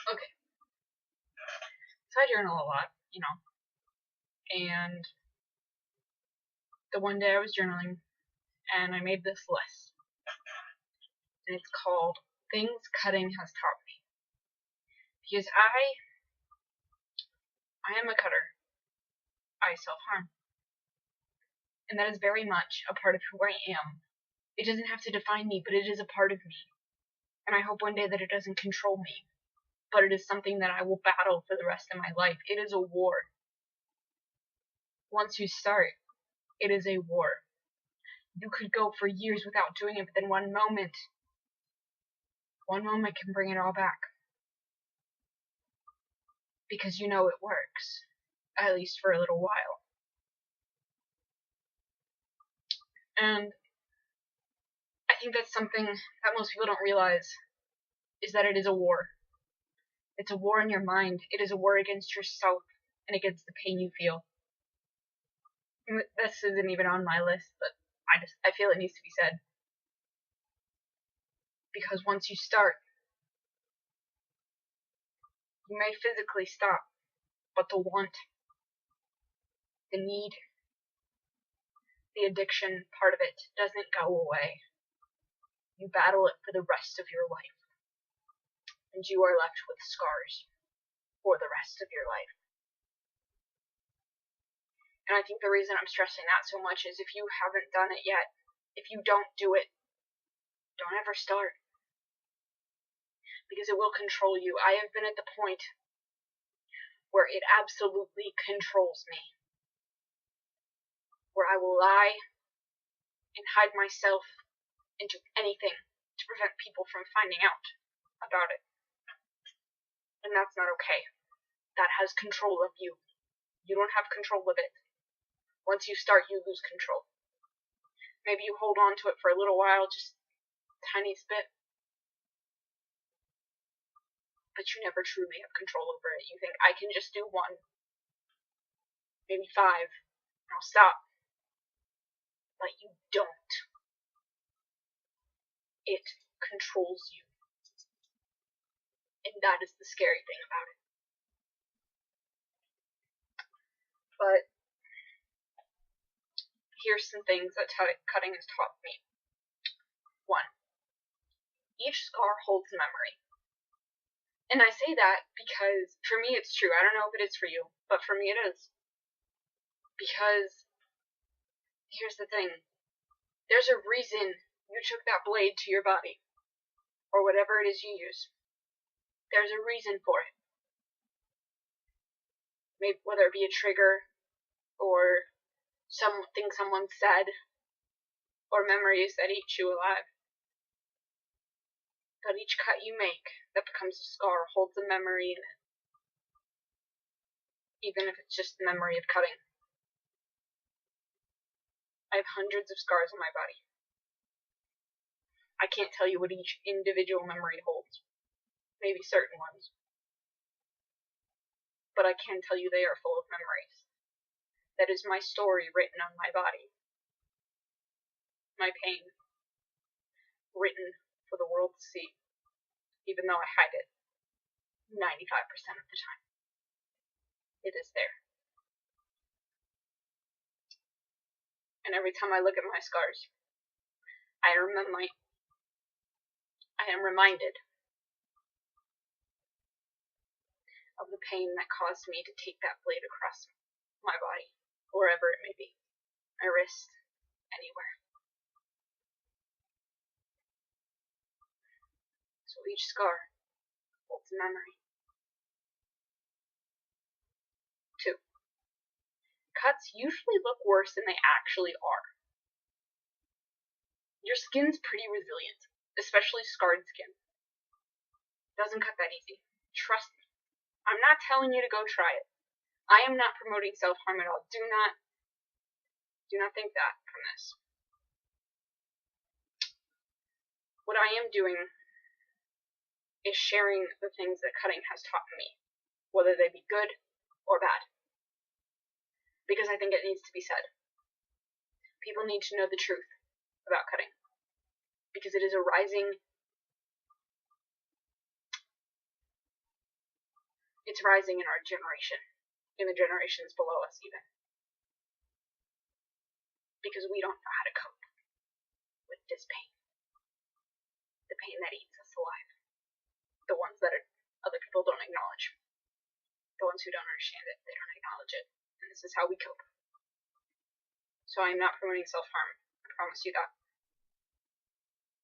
Okay, so I journal a lot, and the one day I was journaling and I made this list, and it's called Things Cutting Has Taught Me. Because I am a cutter. I self-harm. And that is very much a part of who I am. It doesn't have to define me, but it is a part of me. And I hope one day that it doesn't control me. But it is something that I will battle for the rest of my life. It is a war. Once you start, it is a war. You could go for years without doing it, but then one moment can bring it all back. Because it works. At least for a little while. And I think that's something that most people don't realize, is that it is a war. It's a war in your mind. It is a war against yourself and against the pain you feel. And this isn't even on my list, but I feel it needs to be said. Because once you start, you may physically stop, but the want, the need, the addiction part of it doesn't go away. You battle it for the rest of your life. And you are left with scars for the rest of your life. And I think the reason I'm stressing that so much is if you haven't done it yet, if you don't do it, don't ever start. Because it will control you. I have been at the point where it absolutely controls me. Where I will lie and hide myself into anything to prevent people from finding out about it. And that's not okay. That has control of you. You don't have control of it. Once you start, you lose control. Maybe you hold on to it for a little while, just a tiny bit, but you never truly have control over it. You think, I can just do 1, maybe 5, and I'll stop. But you don't. It controls you. And that is the scary thing about it. But here's some things that cutting has taught me. 1. Each scar holds memory. And I say that because, for me, it's true. I don't know if it is for you, but for me it is. Because, here's the thing. There's a reason you took that blade to your body, or whatever it is you use. There's a reason for it. Maybe whether it be a trigger, or something someone said, or memories that eat you alive. But each cut you make that becomes a scar holds a memory in it. Even if it's just the memory of cutting. I have hundreds of scars on my body. I can't tell you what each individual memory holds. Maybe certain ones. But I can tell you they are full of memories. That is my story written on my body. My pain. Written for the world to see. Even though I hide it 95% of the time. It is there. And every time I look at my scars, I am reminded of the pain that caused me to take that blade across my body, wherever it may be, my wrist, anywhere. So each scar holds a memory. 2. Cuts usually look worse than they actually are. Your skin's pretty resilient, especially scarred skin. It doesn't cut that easy. Trust me. I'm not telling you to go try it. I am not promoting self-harm at all. Do not think that from this. What I am doing is sharing the things that cutting has taught me, whether they be good or bad. Because I think it needs to be said. People need to know the truth about cutting. Because it is a rising It's rising in our generation, in the generations below us even. Because we don't know how to cope with this pain. The pain that eats us alive. The ones that other people don't acknowledge. The ones who don't understand it, they don't acknowledge it. And this is how we cope. So I'm not promoting self-harm. I promise you that.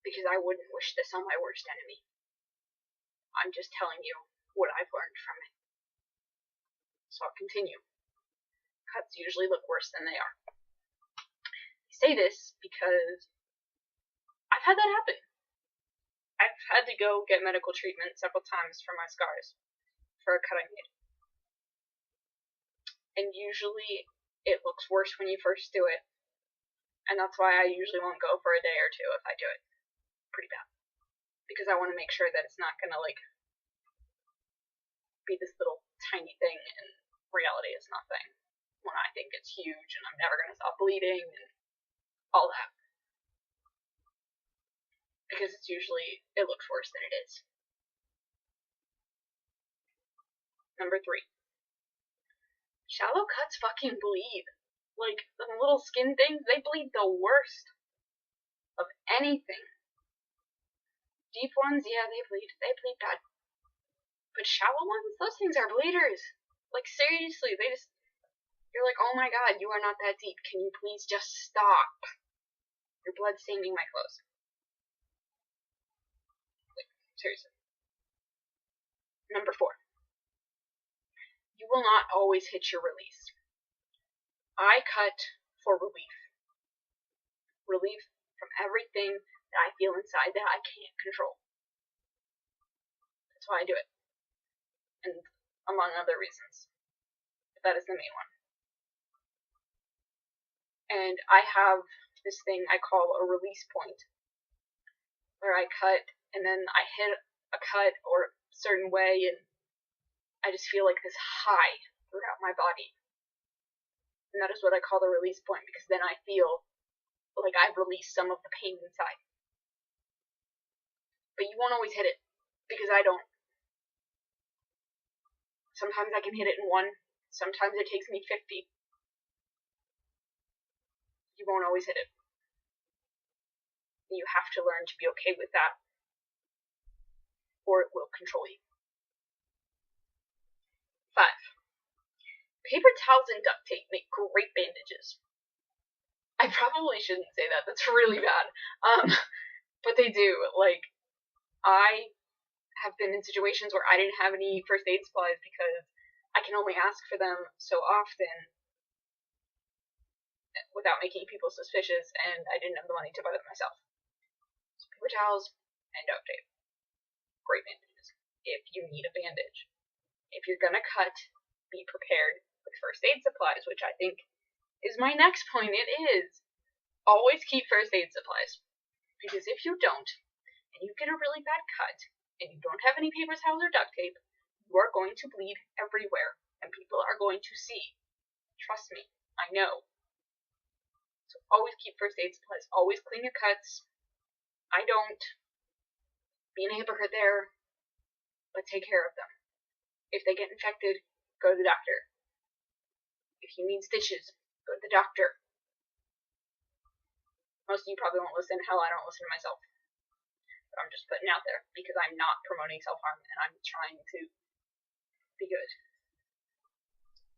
Because I wouldn't wish this on my worst enemy. I'm just telling you what I've learned from it. So I'll continue. Cuts usually look worse than they are. I say this because I've had that happen. I've had to go get medical treatment several times for my scars, for a cut I made. And usually it looks worse when you first do it. And that's why I usually won't go for a day or two if I do it. Pretty bad. Because I want to make sure that it's not going to, be this little tiny thing, and reality is nothing. When I think it's huge, and I'm never going to stop bleeding, and all that. Because it looks worse than it is. Number 3. Shallow cuts fucking bleed. The little skin things, they bleed the worst of anything. Deep ones, yeah, they bleed bad. But shallow ones, those things are bleeders. Seriously, you're like, oh my god, you are not that deep. Can you please just stop? Your blood's staining my clothes. Seriously. Number 4. You will not always hit your release. I cut for relief. Relief from everything that I feel inside that I can't control. That's why I do it. And among other reasons. But that is the main one. And I have this thing I call a release point. Where I cut, and then I hit a cut or a certain way, and I just feel like this high throughout my body. And that is what I call the release point, because then I feel like I've released some of the pain inside. But you won't always hit it, because I don't. Sometimes I can hit it in 1, sometimes it takes me 50. You won't always hit it. You have to learn to be okay with that, or it will control you. 5. Paper towels and duct tape make great bandages. I probably shouldn't say that, that's really bad. But they do. I have been in situations where I didn't have any first aid supplies because I can only ask for them so often without making people suspicious, and I didn't have the money to buy them myself. So paper towels and duct tape. Great bandages. If you need a bandage. If you're gonna cut, be prepared with first aid supplies, which I think is my next point. It is. Always keep first aid supplies. Because if you don't, and you get a really bad cut, and you don't have any paper towels or duct tape, you are going to bleed everywhere, and people are going to see. Trust me, I know. So always keep first aid supplies. Always clean your cuts. I don't. Being a hypocrite there, but take care of them. If they get infected, go to the doctor. If you need stitches, go to the doctor. Most of you probably won't listen. Hell, I don't listen to myself. But I'm just putting it out there because I'm not promoting self-harm and I'm trying to be good.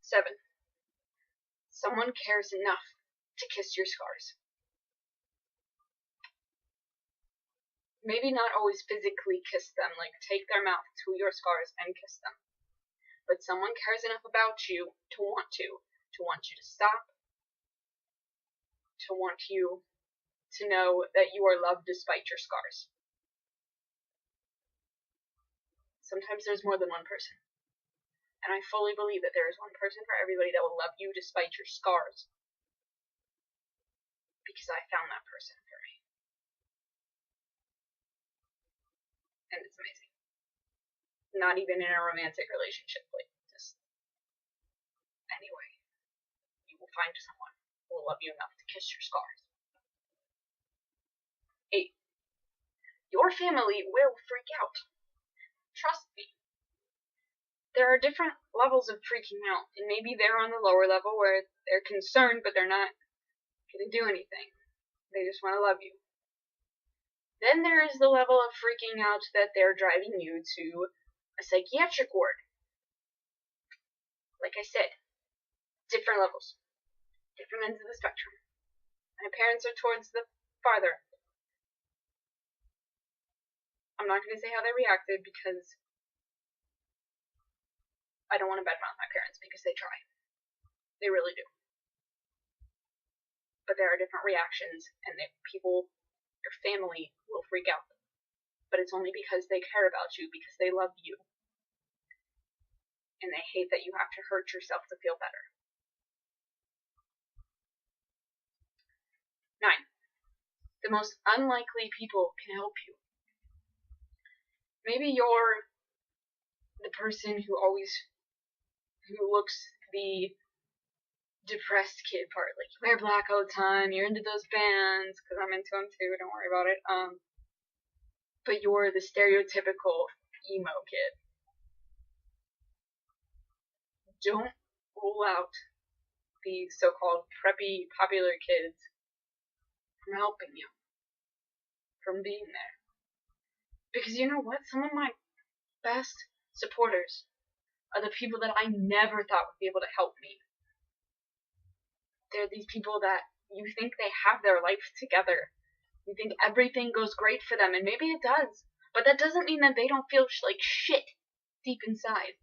7. Someone cares enough to kiss your scars. Maybe not always physically kiss them, take their mouth to your scars and kiss them. But someone cares enough about you to want you to stop, to want you to know that you are loved despite your scars. Sometimes there's more than one person. And I fully believe that there is one person for everybody that will love you despite your scars. Because I found that person for me. And it's amazing. Not even in a romantic relationship, just anyway. You will find someone who will love you enough to kiss your scars. 8. Your family will freak out. Trust me. there are different levels of freaking out, and maybe they're on the lower level where they're concerned, but they're not going to do anything. They just want to love you. Then there is the level of freaking out that they're driving you to a psychiatric ward. Like I said, different levels, different ends of the spectrum. My parents are towards the farther. I'm not going to say how they reacted because I don't want to badmouth my parents because they try. They really do. But there are different reactions, and people, your family, will freak out. But it's only because they care about you, because they love you. And they hate that you have to hurt yourself to feel better. 9. The most unlikely people can help you. Maybe you're the person who looks the depressed kid part. Like, you wear black all the time, you're into those bands, because I'm into them too, don't worry about it. But you're the stereotypical emo kid. Don't rule out the so-called preppy, popular kids from helping you, from being there. Because you know what? Some of my best supporters are the people that I never thought would be able to help me. They're these people that you think they have their life together. You think everything goes great for them, and maybe it does. But that doesn't mean that they don't feel like shit deep inside.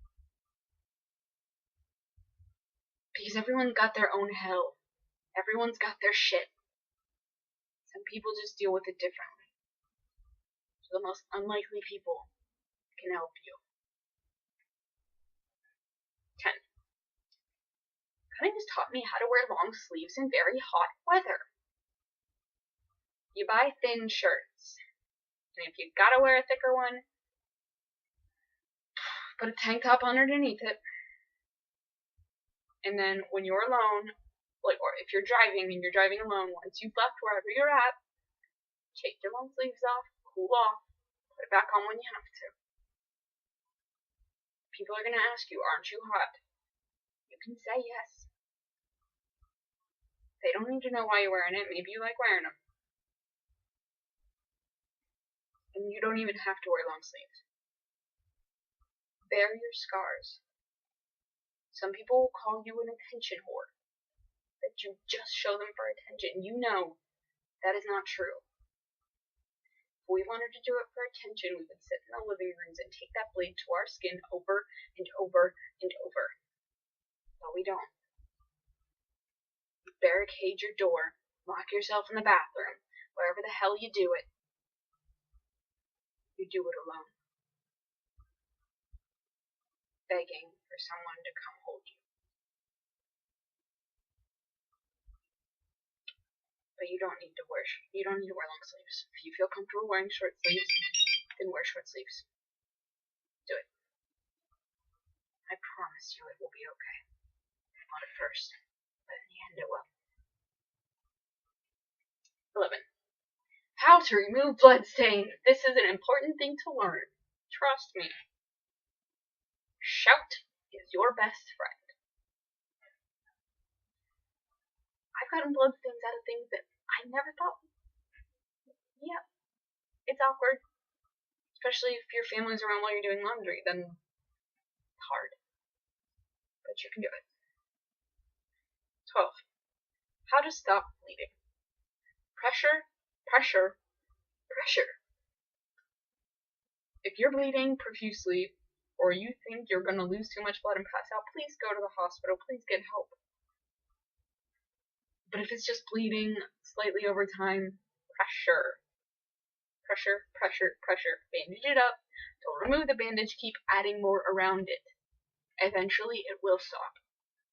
Because everyone's got their own hell. Everyone's got their shit. Some people just deal with it differently. So the most unlikely people can help you. 10. Cutting has taught me how to wear long sleeves in very hot weather. You buy thin shirts, and if you gotta wear a thicker one, put a tank top underneath it. And then when you're alone, or if you're driving and you're driving alone, once you've left wherever you're at, take your long sleeves off, cool off, put it back on when you have to. People are gonna ask you, aren't you hot? You can say yes. They don't need to know why you're wearing it. Maybe you like wearing them. And you don't even have to wear long sleeves. Bear your scars. Some people will call you an attention whore. That you just show them for attention. You know that is not true. If we wanted to do it for attention, we would sit in the living rooms and take that blade to our skin over and over and over. But we don't. You barricade your door, lock yourself in the bathroom, wherever the hell you do it. You do it alone. Begging for someone to come hold you. But you don't need to wear long sleeves. If you feel comfortable wearing short sleeves, then wear short sleeves. Do it. I promise you it will be okay. Not at first, but in the end it will. 11. How to remove bloodstains. This is an important thing to learn. Trust me. Shout is your best friend. I've gotten bloodstains out of things that I never thought. Yeah, it's awkward. Especially if your family's around while you're doing laundry, then it's hard. But you can do it. 12. How to stop bleeding. Pressure, pressure, pressure. If you're bleeding profusely, or you think you're going to lose too much blood and pass out, please go to the hospital. Please get help. But if it's just bleeding slightly over time, pressure. Pressure, pressure, pressure. Bandage it up. Don't remove the bandage. Keep adding more around it. Eventually, it will stop.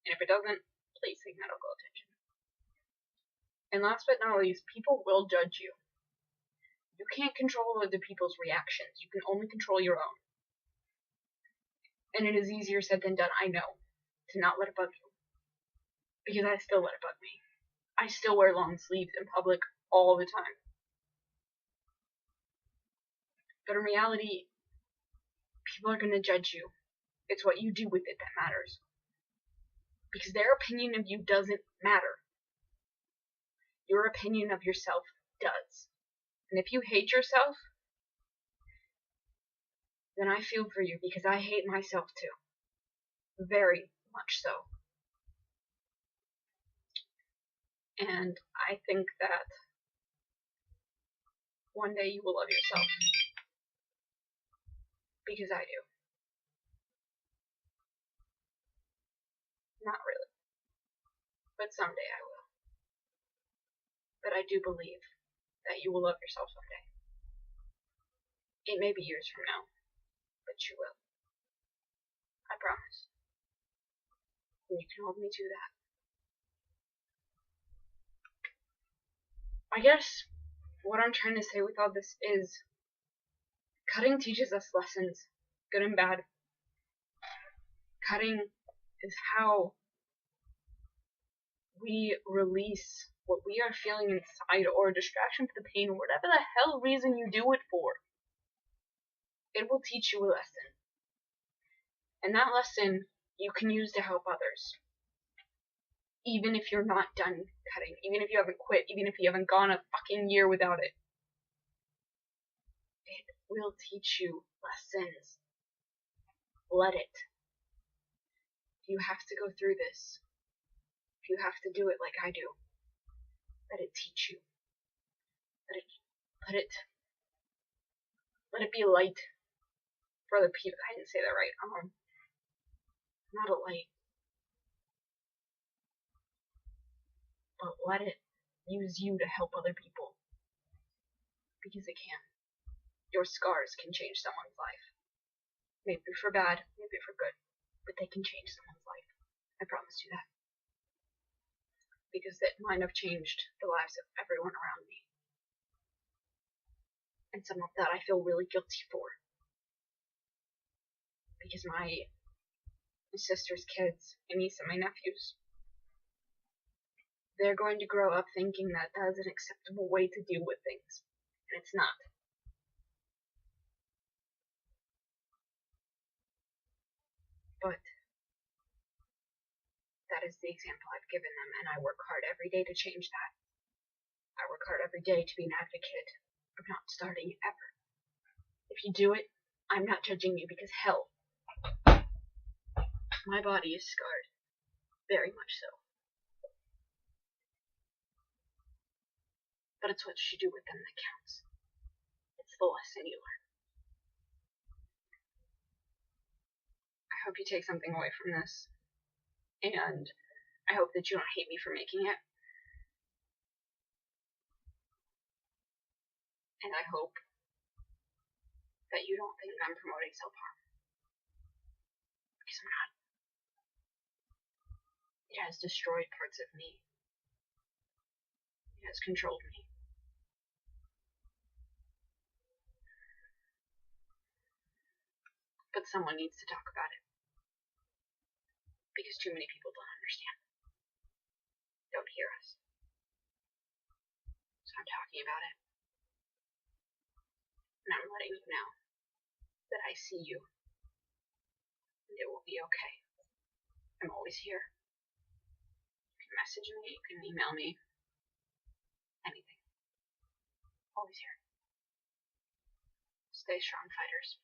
And if it doesn't, please seek medical attention. And last but not least, people will judge you. You can't control other people's reactions. You can only control your own. And it is easier said than done, I know, to not let it bug you. Because I still let it bug me. I still wear long sleeves in public all the time. But in reality, people are going to judge you. It's what you do with it that matters. Because their opinion of you doesn't matter. Your opinion of yourself does. And if you hate yourself, then I feel for you, because I hate myself too. Very much so. And I think that one day you will love yourself. Because I do. Not really. But someday I will. But I do believe that you will love yourself someday. It may be years from now, but you will. I promise. And you can hold me to that. I guess what I'm trying to say with all this is cutting teaches us lessons, good and bad. Cutting is how we release what we are feeling inside, or a distraction for the pain, or whatever the hell reason you do it for. It will teach you a lesson. And that lesson you can use to help others. Even if you're not done cutting, even if you haven't quit, even if you haven't gone a fucking year without it. It will teach you lessons. Let it. If you have to go through this, if you have to do it like I do, let it teach you. Let it be a light for other people. I didn't say that right. Not a light. But let it use you to help other people. Because it can. Your scars can change someone's life. Maybe for bad, maybe for good. But they can change someone's life. I promise you that. Because mine have changed the lives of everyone around me. And some of that I feel really guilty for. Because my sister's kids, my niece and my nephews, they're going to grow up thinking that that is an acceptable way to deal with things. And it's not. But that is the example I've given them, and I work hard every day to change that. I work hard every day to be an advocate of not starting it ever. If you do it, I'm not judging you, because hell, my body is scarred. Very much so. But it's what you do with them that counts. It's the lesson you learn. I hope you take something away from this. And I hope that you don't hate me for making it. And I hope that you don't think I'm promoting self-harm. Because I'm not. It has destroyed parts of me. It has controlled me. But someone needs to talk about it. Because too many people don't understand. Don't hear us. So I'm talking about it. And I'm letting you know that I see you. And it will be okay. I'm always here. You can message me, you can email me. Anything. Always here. Stay strong, fighters.